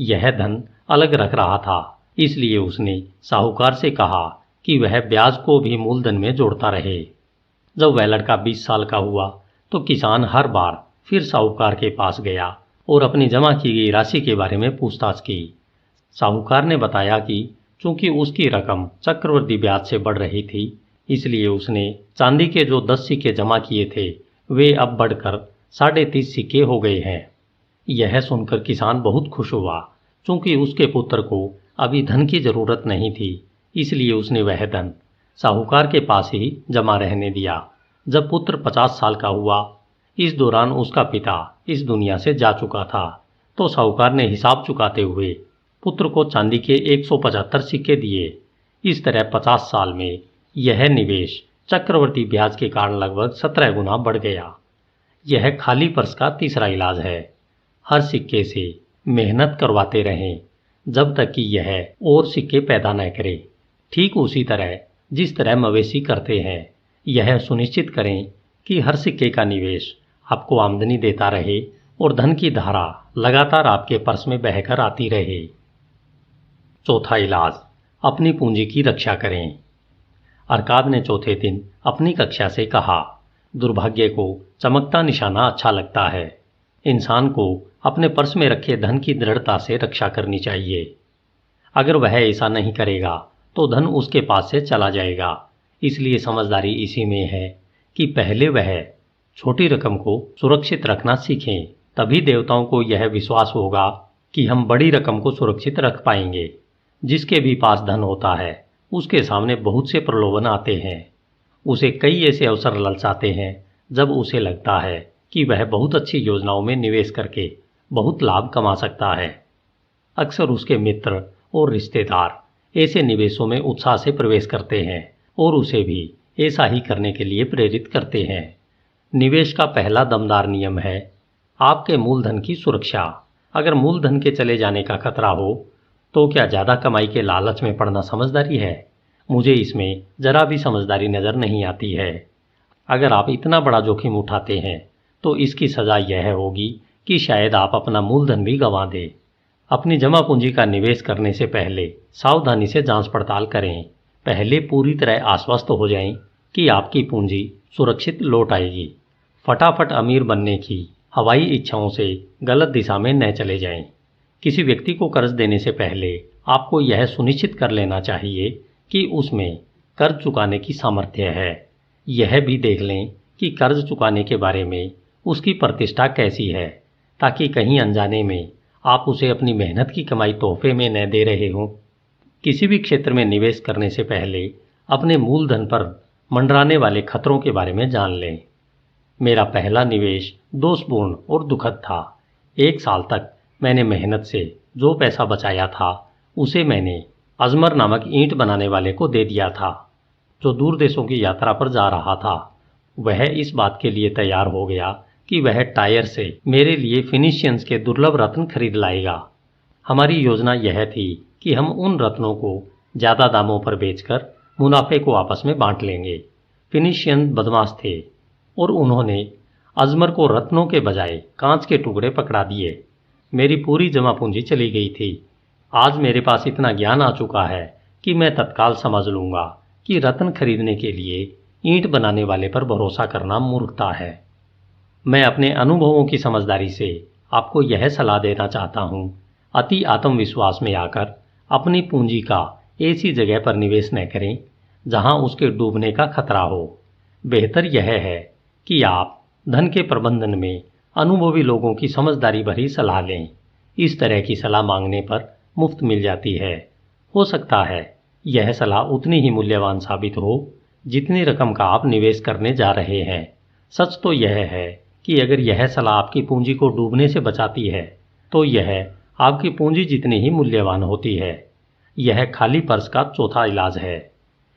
यह धन अलग रख रहा था, इसलिए उसने साहूकार से कहा कि वह ब्याज को भी मूलधन में जोड़ता रहे। जब वह लड़का 20 साल का हुआ तो किसान हर बार फिर साहूकार के पास गया और अपनी जमा की गई राशि के बारे में पूछताछ की। साहूकार ने बताया कि चूंकि उसकी रकम चक्रवृद्धि ब्याज से बढ़ रही थी, इसलिए उसने चांदी के जो 10 सिक्के जमा किए थे वे अब बढ़कर 30.5 सिक्के हो गए हैं। यह सुनकर किसान बहुत खुश हुआ। चूंकि उसके पुत्र को अभी धन की जरूरत नहीं थी, इसलिए उसने वह धन साहूकार के पास ही जमा रहने दिया। जब पुत्र 50 साल का हुआ, इस दौरान उसका पिता इस दुनिया से जा चुका था, तो साहूकार ने हिसाब चुकाते हुए पुत्र को चांदी के 175 सिक्के दिए। इस तरह 50 साल में यह निवेश चक्रवर्ती ब्याज के कारण लगभग 17 गुना बढ़ गया। यह खाली पर्स का तीसरा इलाज है। हर सिक्के से मेहनत करवाते रहें जब तक कि यह और सिक्के पैदा न करे। ठीक उसी तरह जिस तरह मवेशी करते हैं, यह सुनिश्चित करें कि हर सिक्के का निवेश आपको आमदनी देता रहे और धन की धारा लगातार आपके पर्स में बहकर आती रहे। चौथा इलाज, अपनी पूंजी की रक्षा करें। अरकाद ने चौथे दिन अपनी कक्षा से कहा, दुर्भाग्य को चमकता निशाना अच्छा लगता है। इंसान को अपने पर्स में रखे धन की दृढ़ता से रक्षा करनी चाहिए। अगर वह ऐसा नहीं करेगा तो धन उसके पास से चला जाएगा। इसलिए समझदारी इसी में है कि पहले वह छोटी रकम को सुरक्षित रखना सीखें। तभी देवताओं को यह विश्वास होगा कि हम बड़ी रकम को सुरक्षित रख पाएंगे। जिसके भी पास धन होता है, उसके सामने बहुत से प्रलोभन आते हैं। उसे कई ऐसे अवसर ललचाते हैं जब उसे लगता है कि वह बहुत अच्छी योजनाओं में निवेश करके बहुत लाभ कमा सकता है। अक्सर उसके मित्र और रिश्तेदार ऐसे निवेशों में उत्साह से प्रवेश करते हैं और उसे भी ऐसा ही करने के लिए प्रेरित करते हैं। निवेश का पहला दमदार नियम है आपके मूलधन की सुरक्षा। अगर मूलधन के चले जाने का खतरा हो तो क्या ज़्यादा कमाई के लालच में पड़ना समझदारी है? मुझे इसमें जरा भी समझदारी नज़र नहीं आती है। अगर आप इतना बड़ा जोखिम उठाते हैं तो इसकी सज़ा यह होगी कि शायद आप अपना मूलधन भी गंवा दें। अपनी जमा पूंजी का निवेश करने से पहले सावधानी से जांच पड़ताल करें। पहले पूरी तरह आश्वस्त हो जाएं कि आपकी पूंजी सुरक्षित लौट आएगी। फटाफट अमीर बनने की हवाई इच्छाओं से गलत दिशा में न चले जाएं। किसी व्यक्ति को कर्ज देने से पहले आपको यह सुनिश्चित कर लेना चाहिए कि उसमें कर्ज चुकाने की सामर्थ्य है। यह भी देख लें कि कर्ज चुकाने के बारे में उसकी प्रतिष्ठा कैसी है, ताकि कहीं अनजाने में आप उसे अपनी मेहनत की कमाई तोहफे में न दे रहे हों। किसी भी क्षेत्र में निवेश करने से पहले अपने मूलधन पर मंडराने वाले खतरों के बारे में जान लें। मेरा पहला निवेश दोषपूर्ण और दुखद था। 1 साल तक मैंने मेहनत से जो पैसा बचाया था उसे मैंने अजमर नामक ईंट बनाने वाले को दे दिया था, जो दूर देशों की यात्रा पर जा रहा था। वह इस बात के लिए तैयार हो गया कि वह टायर से मेरे लिए फिनिशियंस के दुर्लभ रत्न खरीद लाएगा। हमारी योजना यह थी कि हम उन रत्नों को ज़्यादा दामों पर बेचकर मुनाफे को आपस में बांट लेंगे। फिनिशियन बदमाश थे और उन्होंने अजमर को रत्नों के बजाय कांच के टुकड़े पकड़ा दिए। मेरी पूरी जमा पूंजी चली गई थी। आज मेरे पास इतना ज्ञान आ चुका है कि मैं तत्काल समझ लूँगा कि रत्न खरीदने के लिए ईंट बनाने वाले पर भरोसा करना मूर्खता है। मैं अपने अनुभवों की समझदारी से आपको यह सलाह देना चाहता हूँ, अति आत्मविश्वास में आकर अपनी पूंजी का ऐसी जगह पर निवेश न करें जहाँ उसके डूबने का खतरा हो। बेहतर यह है कि आप धन के प्रबंधन में अनुभवी लोगों की समझदारी भरी सलाह लें। इस तरह की सलाह मांगने पर मुफ्त मिल जाती है। हो सकता है यह सलाह उतनी ही मूल्यवान साबित हो जितनी रकम का आप निवेश करने जा रहे हैं। सच तो यह है कि अगर यह सलाह आपकी पूंजी को डूबने से बचाती है तो यह आपकी पूंजी जितनी ही मूल्यवान होती है। यह खाली पर्स का चौथा इलाज है।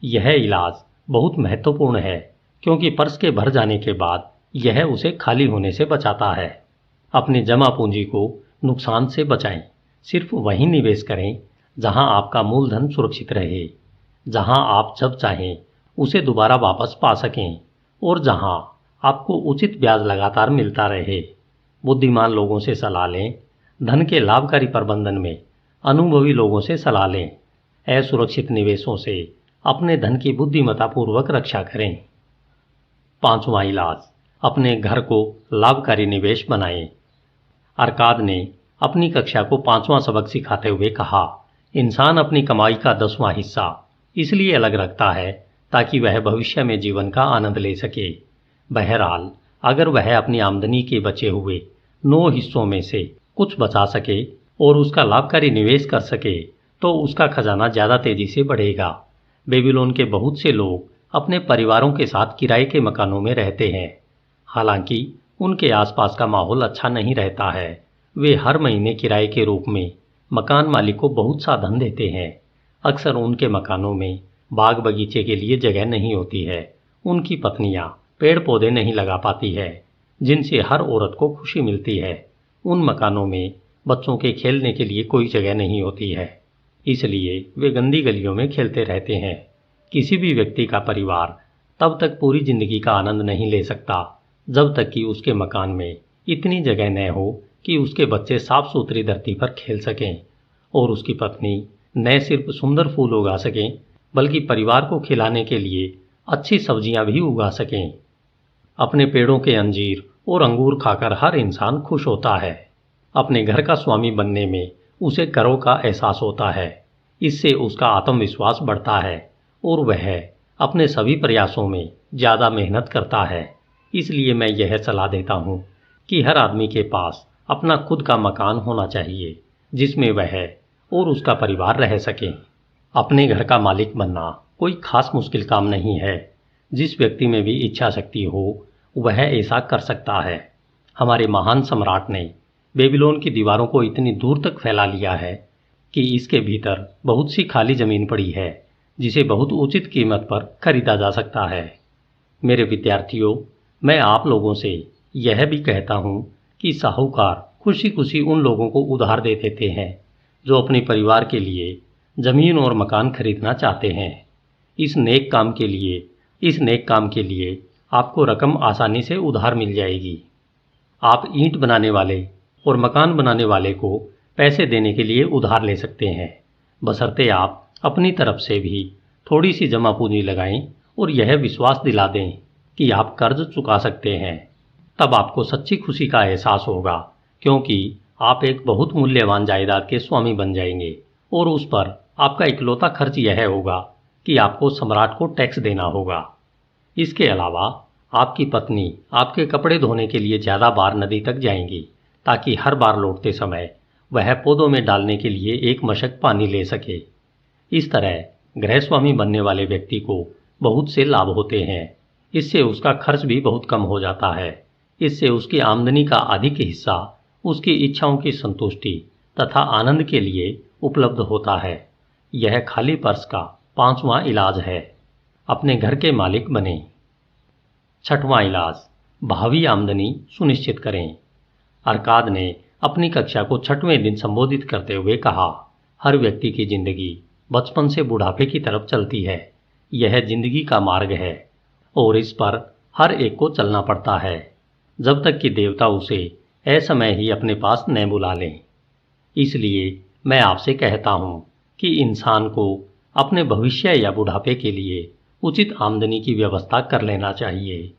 यह इलाज बहुत महत्वपूर्ण है क्योंकि पर्स के भर जाने के बाद यह उसे खाली होने से बचाता है। अपनी जमा पूंजी को नुकसान से बचाएं। सिर्फ वहीं निवेश करें जहां आपका मूलधन सुरक्षित रहे, जहां आप जब चाहें उसे दोबारा वापस पा सकें और जहां आपको उचित ब्याज लगातार मिलता रहे। बुद्धिमान लोगों से सलाह लें, धन के लाभकारी प्रबंधन में अनुभवी लोगों से सलाह लें। असुरक्षित निवेशों से अपने धन की बुद्धिमत्तापूर्वक रक्षा करें। 5वां इलाज, अपने घर को लाभकारी निवेश बनाएं। अरकाद ने अपनी कक्षा को 5वां सबक सिखाते हुए कहा, इंसान अपनी कमाई का 10वां हिस्सा इसलिए अलग रखता है ताकि वह भविष्य में जीवन का आनंद ले सके। बहरहाल, अगर वह अपनी आमदनी के बचे हुए 9 हिस्सों में से कुछ बचा सके और उसका लाभकारी निवेश कर सके तो उसका खजाना ज़्यादा तेजी से बढ़ेगा। बेबीलोन के बहुत से लोग अपने परिवारों के साथ किराए के मकानों में रहते हैं। हालांकि उनके आसपास का माहौल अच्छा नहीं रहता है। वे हर महीने किराए के रूप में मकान मालिक को बहुत सा धन देते हैं। अक्सर उनके मकानों में बाग बगीचे के लिए जगह नहीं होती है। उनकी पत्नियां पेड़ पौधे नहीं लगा पाती है जिनसे हर औरत को खुशी मिलती है। उन मकानों में बच्चों के खेलने के लिए कोई जगह नहीं होती है, इसलिए वे गंदी गलियों में खेलते रहते हैं। किसी भी व्यक्ति का परिवार तब तक पूरी जिंदगी का आनंद नहीं ले सकता जब तक कि उसके मकान में इतनी जगह न हो कि उसके बच्चे साफ सुथरी धरती पर खेल सकें और उसकी पत्नी न सिर्फ सुंदर फूल उगा सकें बल्कि परिवार को खिलाने के लिए अच्छी सब्जियां भी उगा सकें। अपने पेड़ों के अंजीर और अंगूर खाकर हर इंसान खुश होता है। अपने घर का स्वामी बनने में उसे गर्व का एहसास होता है। इससे उसका आत्मविश्वास बढ़ता है और वह अपने सभी प्रयासों में ज़्यादा मेहनत करता है। इसलिए मैं यह सलाह देता हूँ कि हर आदमी के पास अपना खुद का मकान होना चाहिए जिसमें वह और उसका परिवार रह सकें। अपने घर का मालिक बनना कोई खास मुश्किल काम नहीं है। जिस व्यक्ति में भी इच्छा शक्ति हो वह ऐसा कर सकता है। हमारे महान सम्राट ने बेबीलोन की दीवारों को इतनी दूर तक फैला लिया है कि इसके भीतर बहुत सी खाली जमीन पड़ी है जिसे बहुत उचित कीमत पर खरीदा जा सकता है। मेरे विद्यार्थियों, मैं आप लोगों से यह भी कहता हूँ कि साहूकार खुशी खुशी उन लोगों को उधार दे देते हैं जो अपने परिवार के लिए जमीन और मकान खरीदना चाहते हैं। इस नेक काम के लिए आपको रकम आसानी से उधार मिल जाएगी। आप ईंट बनाने वाले और मकान बनाने वाले को पैसे देने के लिए उधार ले सकते हैं, बशर्ते आप अपनी तरफ से भी थोड़ी सी जमा पूंजी लगाएं और यह विश्वास दिला दें कि आप कर्ज चुका सकते हैं। तब आपको सच्ची खुशी का एहसास होगा क्योंकि आप एक बहुत मूल्यवान जायदाद के स्वामी बन जाएंगे और उस पर आपका इकलौता खर्च यह होगा कि आपको सम्राट को टैक्स देना होगा। इसके अलावा आपकी पत्नी आपके कपड़े धोने के लिए ज़्यादा बार नदी तक जाएंगी ताकि हर बार लौटते समय वह पौधों में डालने के लिए एक मशक पानी ले सके। इस तरह गृहस्वामी बनने वाले व्यक्ति को बहुत से लाभ होते हैं। इससे उसका खर्च भी बहुत कम हो जाता है। इससे उसकी आमदनी का अधिक हिस्सा उसकी इच्छाओं की संतुष्टि तथा आनंद के लिए उपलब्ध होता है। यह खाली पर्स का 5वां इलाज है। अपने घर के मालिक बने। 6वां इलाज, भावी आमदनी सुनिश्चित करें। अरकाद ने अपनी कक्षा को 6वें दिन संबोधित करते हुए कहा, हर व्यक्ति की जिंदगी बचपन से बुढ़ापे की तरफ चलती है। यह जिंदगी का मार्ग है और इस पर हर एक को चलना पड़ता है जब तक कि देवता उसे असमय ही अपने पास न बुला लें। इसलिए मैं आपसे कहता हूँ कि इंसान को अपने भविष्य या बुढ़ापे के लिए उचित आमदनी की व्यवस्था कर लेना चाहिए।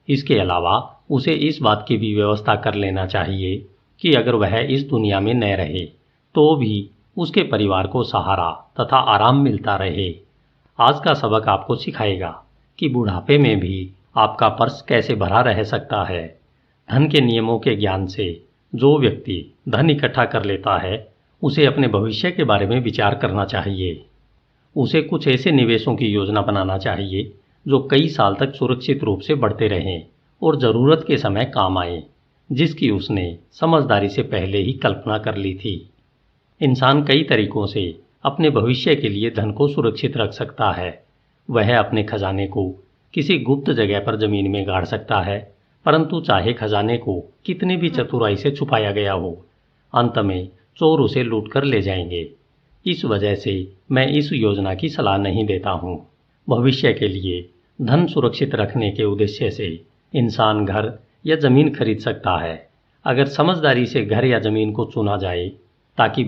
इसके अलावा उसे इस बात की भी व्यवस्था कर लेना चाहिए कि अगर वह इस दुनिया में न रहे तो भी उसके परिवार को सहारा तथा आराम मिलता रहे। आज का सबक आपको सिखाएगा कि बुढ़ापे में भी आपका पर्स कैसे भरा रह सकता है। धन के नियमों के ज्ञान से जो व्यक्ति धन इकट्ठा कर लेता है उसे अपने भविष्य के बारे में विचार करना चाहिए। उसे कुछ ऐसे निवेशों की योजना बनाना चाहिए जो कई साल तक सुरक्षित रूप से बढ़ते रहें और ज़रूरत के समय काम आए, जिसकी उसने समझदारी से पहले ही कल्पना कर ली थी। इंसान कई तरीकों से अपने भविष्य के लिए धन को सुरक्षित रख सकता है। वह अपने खजाने को किसी गुप्त जगह पर जमीन में गाड़ सकता है, परंतु चाहे खजाने को कितनी भी चतुराई से छुपाया गया हो, अंत में चोर उसे लूट कर ले जाएंगे। इस वजह से मैं इस योजना की सलाह नहीं देता हूँ। भविष्य के लिए धन सुरक्षित रखने के उद्देश्य से इंसान घर या जमीन खरीद सकता है। अगर समझदारी से घर या जमीन को चुना जाए ताकि